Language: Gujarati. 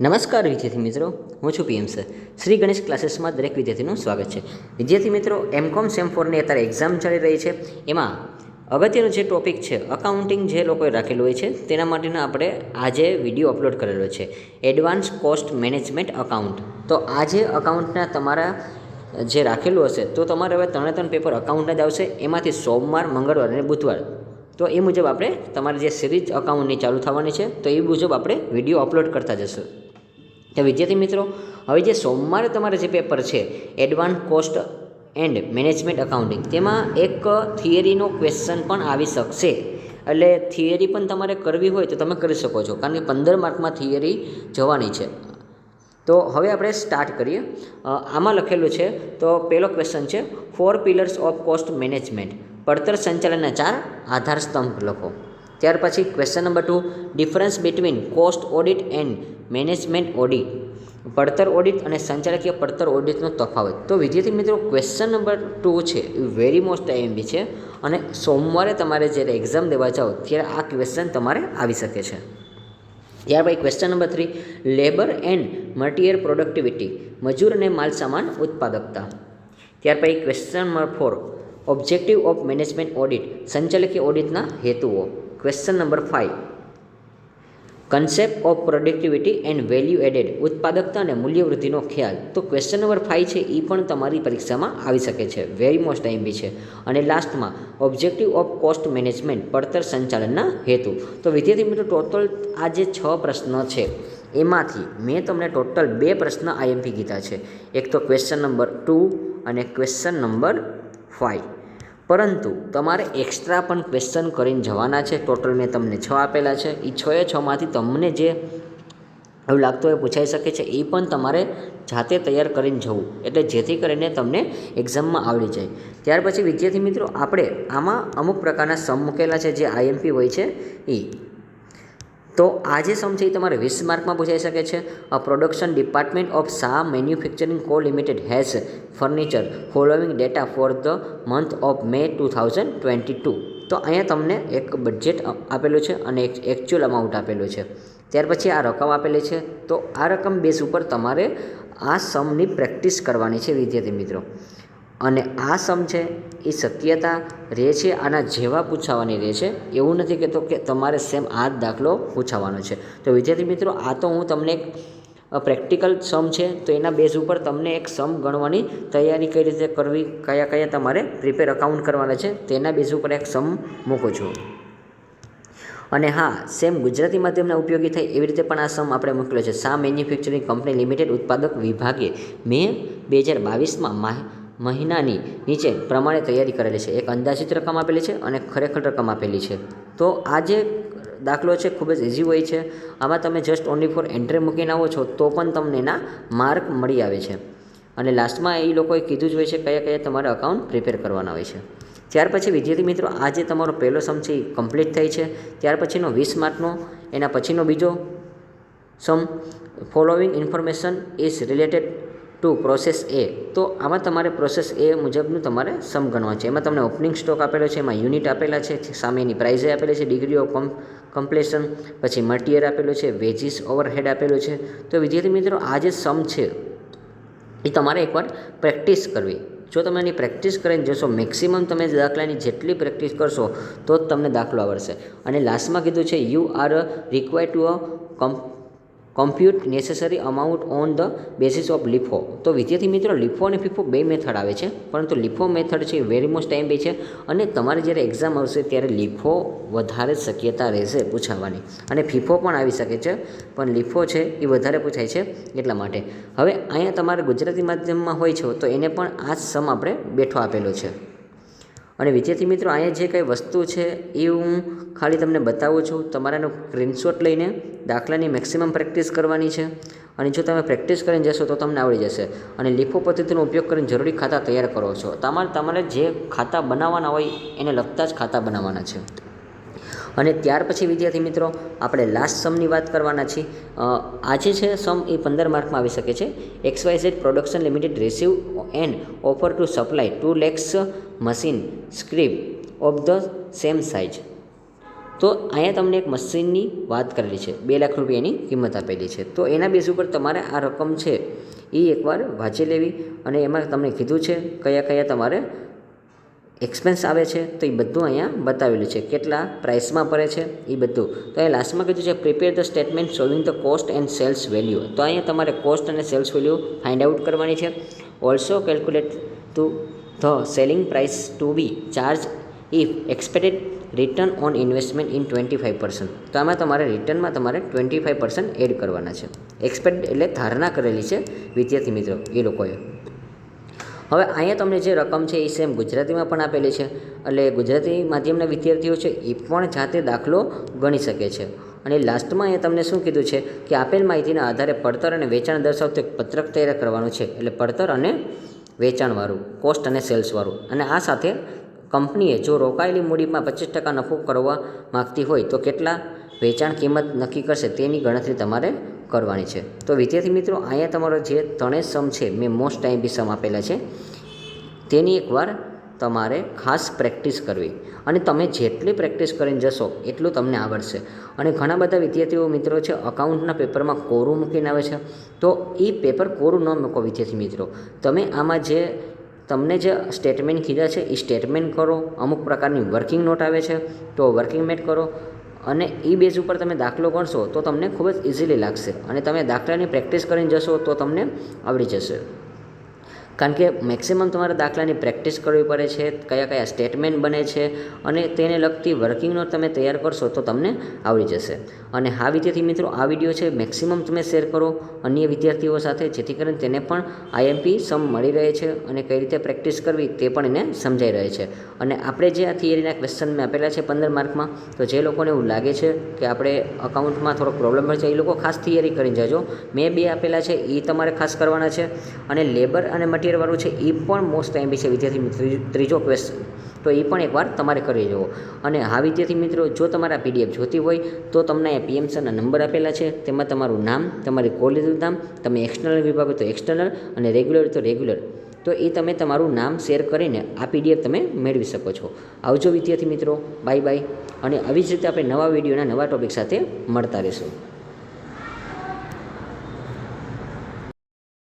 નમસ્કાર વિદ્યાર્થી મિત્રો, હું છું પીએમ સર. શ્રી ગણેશ ક્લાસીસમાં દરેક વિદ્યાર્થીનું સ્વાગત છે. વિદ્યાર્થી મિત્રો, એમકોમ સેમ 4ની અત્યારે એક્ઝામ ચાલી રહી છે. એમાં અગત્યનો જે ટોપિક છે અકાઉન્ટિંગ, જે લોકોએ રાખેલું હોય છે તેના માટેનો આપણે આજે વિડીયો અપલોડ કરેલો છે, એડવાન્સ કોસ્ટ મેનેજમેન્ટ અકાઉન્ટ. તો આજે અકાઉન્ટના તમારા જે રાખેલું હશે તો તમારે હવે 3 પેપર અકાઉન્ટના જ આવશે. એમાંથી સોમવાર, મંગળવાર અને બુધવાર. તો એ મુજબ આપણે તમારી જે સિરીઝ અકાઉન્ટની ચાલુ થવાની છે તો એ મુજબ આપણે વિડીયો અપલોડ કરતા જશું. તો વિદ્યાર્થી મિત્રો, હવે જે સોમવારે તમારે જે પેપર છે advance cost and management accounting, તેમાં એક થિયરીનો ક્વેશ્ચન પણ આવી શકશે. એટલે થિયરી પણ તમારે કરવી હોય તો તમે કરી શકો છો, કારણ કે 15 માર્કમાં થિયરી જવાની છે. તો હવે આપણે સ્ટાર્ટ કરીએ. આમાં લખેલું છે, તો પહેલો ક્વેશ્ચન છે 4 પિલર્સ ઓફ કોસ્ટ મેનેજમેન્ટ. પડતર સંચાલનના 4 આધાર સ્તંભ લખો. ત્યાર પછી question number 2, difference between cost audit and management audit. પડતર ઓડિટ અને સંચાલકીય પડતર ઓડિટનો તફાવત. તો વિદ્યાર્થી મિત્રો, ક્વેશ્ચન નંબર 2 છે એ વેરી મોસ્ટ આઈએમપી છે, અને સોમવારે તમારે જ્યારે એક્ઝામ દેવા જાઓ ત્યારે આ ક્વેશ્ચન તમારે આવી શકે છે. ત્યાર પછી question number 3, labour and material productivity. મજૂર અને માલ સામાન ઉત્પાદકતા. ત્યાર પછી question number 4, objective of management audit. સંચાલકીય ઓડિટના હેતુઓ. Question number 5, concept of productivity and value added. ઉત્પાદકતા અને મૂલ્યવૃદ્ધિનો ખ્યાલ. તો ક્વેશ્ચન નંબર 5 છે એ પણ તમારી પરીક્ષામાં આવી શકે છે, વેરી મોસ્ટ આઈએમપી છે. અને લાસ્ટમાં ઓબ્જેક્ટિવ ઓફ કોસ્ટ મેનેજમેન્ટ, પડતર સંચાલનના હેતુ. તો વિદ્યાર્થી મિત્રો, ટોટલ આ જે 6 પ્રશ્નો છે એમાંથી મેં તમને ટોટલ 2 પ્રશ્ન આઈએમપી કીધા છે. એક તો ક્વેશ્ચન નંબર 2 અને ક્વેશ્ચન નંબર 5. પરંતુ તમારે એક્સ્ટ્રા પણ ક્વેશ્ચન કરીને જવાના છે. ટોટલ મેં તમને 6 આપેલા છે. એ 6માંથી તમને જે એવું લાગતું હોય પૂછાઈ શકે છે એ પણ તમારે જાતે તૈયાર કરીને જવું, એટલે જેથી કરીને તમને એક્ઝામમાં આવડી જાય. ત્યાર પછી વિદ્યાર્થી મિત્રો, આપણે આમાં અમુક પ્રકારના સમ મૂકેલા છે જે આઈએમપી હોય છે એ. તો આ જે સમ છે એ તમારે 20 માર્કમાં પૂછાઈ શકે છે. A production department of Shah manufacturing co limited has furniture following data for the month of May 2022. તો અહીંયા તમને એક બજેટ આપેલું છે અને એક એકચ્યુઅલ અમાઉન્ટ આપેલું છે. ત્યાર પછી આ રકમ આપેલી છે. તો આ રકમ બેઝ ઉપર તમારે આ સમની પ્રેક્ટિસ કરવાની છે વિદ્યાર્થી મિત્રો. અને આ સમ છે એ શક્યતા રહે છે આના જેવા પૂછાવાની રહે છે, એવું નથી કહેતો કે તમારે સેમ આ જ દાખલો પૂછાવાનો છે. તો વિદ્યાર્થી મિત્રો, આ તો હું તમને એક પ્રેક્ટિકલ સમ છે તો એના બેઝ ઉપર તમને એક સમ ગણવાની તૈયારી કઈ રીતે કરવી, કયા કયા તમારે પ્રિપેર અકાઉન્ટ કરવાના છે તેના બેઝ ઉપર એક સમ મૂકું છું. અને હા, સેમ ગુજરાતી માધ્યમના ઉપયોગી થાય એવી રીતે પણ આ સમ આપણે મૂકેલો છે. શાહ મેન્યુફેક્ચરિંગ કંપની લિમિટેડ ઉત્પાદક વિભાગે મે 2022માં મહિનાની નીચે પ્રમાણે તૈયારી કરેલી છે. એક અંદાજિત રકમ આપેલી છે અને ખરેખર રકમ આપેલી છે. તો આ જે દાખલો છે ખૂબ જ ઇઝી હોય છે. આમાં તમે જસ્ટ ઓનલી ફોર એન્ટ્રી મૂકીને આવો છો તો પણ તમને એના માર્ક મળી આવે છે. અને લાસ્ટમાં એ લોકોએ કીધું જ હોય છે કયા કયા તમારે અકાઉન્ટ પ્રિપેર કરવાના હોય છે. ત્યાર પછી વિદ્યાર્થી મિત્રો, આ જે તમારો પહેલો સમ છે એ કમ્પ્લીટ થાય છે. ત્યાર પછીનો 20 માર્કનો, એના પછીનો બીજો sum, following information is related to process A. તો આમાં તમારે પ્રોસેસ એ મુજબનું તમારે સમ ગણવા છે. એમાં તમને ઓપનિંગ સ્ટોક આપેલો છે, એમાં યુનિટ આપેલા છે, સામેની પ્રાઇઝ આપેલી છે, ડિગ્રી ઓફ કમ્પ્લેશન, પછી મટીરિયલ આપેલું છે, વેજીસ ઓવરહેડ આપેલું છે. તો વિદ્યાર્થી મિત્રો, આ જે સમ છે એ તમારે એકવાર પ્રેક્ટિસ કરવી. જો તમે એની પ્રેક્ટિસ કરીને જશો, મેક્સિમમ તમે દાખલાની જેટલી પ્રેક્ટિસ કરશો તો જ તમને દાખલો આવડશે. અને લાસ્ટમાં કીધું છે you are required to compute necessary amount on the basis of LIFO. તો વિદ્યાર્થી મિત્રો, લીફો અને ફીફો 2 મેથડ આવે છે, પરંતુ લીફો મેથડ છે વેરી મોસ્ટ ટાઈમ છે. અને તમારે જ્યારે એક્ઝામ આવશે ત્યારે લીફો વધારે શક્યતા રહેશે પૂછાવાની, અને ફીફો પણ આવી શકે છે, પણ લીફો છે એ વધારે પૂછાય છે એટલા માટે. હવે અહીંયા તમારે ગુજરાતી માધ્યમમાં હોય છે તો એને પણ આ જ સમ આપણે બેઠો આપેલો છે. અને વિદ્યાર્થી મિત્રો, અહીંયા જે કંઈ વસ્તુ છે એ હું ખાલી તમને બતાવું છું. તમારાનો સ્ક્રીનશોટ લઈને દાખલાની મેક્સિમમ પ્રેક્ટિસ કરવાની છે. અને જો તમે પ્રેક્ટિસ કરીને જશો તો તમને આવડી જશે. અને લીફો પદ્ધતિનો ઉપયોગ કરીને જરૂરી ખાતા તૈયાર કરો છો. તમારે જે ખાતા બનાવવાના હોય એને લગતા જ ખાતા બનાવવાના છે. અને ત્યાર પછી વિદ્યાર્થી મિત્રો, આપણે લાસ્ટ સમની વાત કરવાના છીએ. આજે છે સમ એ 15 માર્કમાં આવી શકે છે. XYZ production limited receive and offer to supply 2 lakhs machine scrip of the same size. તો અહીંયા તમને એક મશીનની વાત કરેલી છે, 2 લાખ રૂપિયાની કિંમત આપેલી છે. તો એના બેઝ ઉપર તમારે આ રકમ છે એ એકવાર વાંચી લેવી, અને એમાં તમને કીધું છે કયા કયા તમારે એક્સપેન્સ આવે છે, તો એ બધું અહીંયા બતાવેલું છે, કેટલા પ્રાઇસમાં પડે છે એ બધું. તો અહીંયા લાસ્ટમાં કીધું છે prepare the statement showing the cost and cells value. તો અહીંયા તમારે કોસ્ટ અને સેલ્સ વેલ્યુ ફાઇન્ડ આઉટ કરવાની છે. Also calculate to the selling price to be charge if expected return on investment in 25%. તો આમાં તમારે રિટર્નમાં તમારે 25% એડ કરવાના છે. એક્સપેક્ટ એટલે ધારણા કરેલી છે વિદ્યાર્થી મિત્રો એ લોકોએ. હવે અહીંયા તમને જે રકમ છે એ સેમ ગુજરાતીમાં પણ આપેલી છે, એટલે ગુજરાતી માધ્યમના વિદ્યાર્થીઓ છે એ પણ જાતે દાખલો ગણી શકે છે. અને લાસ્ટમાં અહીંયા તમને શું કીધું છે કે આપેલ માહિતીના આધારે પડતર અને વેચાણ દર્શાવતું એક પત્રક તૈયાર કરવાનું છે, એટલે પડતર અને વેચાણવાળું, કોસ્ટ અને સેલ્સવાળું. અને આ સાથે કંપનીએ જો રોકાયેલી મૂડીમાં 25% નફો કરવા માગતી હોય તો કેટલા વેચાણ કિંમત નક્કી કરશે તેની ગણતરી તમારે કરવાની છે. તો વિદ્યાર્થી મિત્રો અહીંયા તમારો જે ત્રણેય સમ છે મેં મોસ્ટ ટાઈમ બી સમ આપેલા છે, તેની એકવાર તમારે ખાસ પ્રેક્ટિસ કરવી, અને તમે જેટલી પ્રેક્ટિસ કરીને જશો એટલું તમને આવડશે. અને ઘણા બધા વિદ્યાર્થીઓ મિત્રો છે અકાઉન્ટના પેપરમાં કોરું મૂકીને આવે છે, તો એ પેપર કોરું ન મૂકો વિદ્યાર્થી મિત્રો. તમે આમાં જે તમને જે સ્ટેટમેન્ટ કીધા છે એ સ્ટેટમેન્ટ કરો, અમુક પ્રકારની વર્કિંગ નોટ આવે છે તો વર્કિંગ મેટ કરો, અને એ બેઝ ઉપર તમે દાખલો ગણશો તો તમને ખૂબ જ ઇઝીલી લાગશે, અને તમે દાખલાની પ્રેક્ટિસ કરીને જશો તો તમને આવડી જશે. કારણ કે મેક્સિમમ તમારે દાખલાની પ્રેક્ટિસ કરવી પડે છે, કયા કયા સ્ટેટમેન્ટ બને છે, અને તેને લગતી વર્કિંગ નોટ તમે તૈયાર કરશો તો તમને આવડી જશે. અને હા વિદ્યાર્થી મિત્રો, આ વિડીયો છે મેક્સિમમ તમે શેર કરો અન્ય વિદ્યાર્થીઓ સાથે, જેથી કરીને તેને પણ આઈએમપી સમ મળી રહે છે, અને કઈ રીતે પ્રેક્ટિસ કરવી તે પણ એને સમજાઈ રહે છે. અને આપણે જે આ થિયરીના ક્વેશ્ચન મેં આપેલા છે 15 માર્કમાં, તો જે લોકોને એવું લાગે છે કે આપણે અકાઉન્ટમાં થોડોક પ્રોબ્લેમ હોય છે એ લોકો ખાસ થિયરી કરીને જજો. મેં 2 આપેલા છે એ તમારે ખાસ કરવાના છે, અને લેબર અને વાળું છે એ પણ મોસ્ટ ટાઈમ છે વિદ્યાર્થી મિત્રો, ત્રીજો ક્વેશ્ચન, તો એ પણ એકવાર તમારે કરી જવો. અને હા વિદ્યાર્થી મિત્રો, જો તમારે આ પીડીએફ જોતી હોય તો તમને અહીંયા પીએમસરના નંબર આપેલા છે, તેમાં તમારું નામ, તમારી કોલેજનું નામ, તમે એક્સટર્નલ વિભાગ હોય તો એક્સટર્નલ, અને રેગ્યુલર તો રેગ્યુલર, તો એ તમે તમારું નામ શેર કરીને આ પીડીએફ તમે મેળવી શકો છો. આવજો વિદ્યાર્થી મિત્રો, બાય બાય. અને આવી જ રીતે આપણે નવા વિડીયોના નવા ટોપિક સાથે મળતા રહીશું.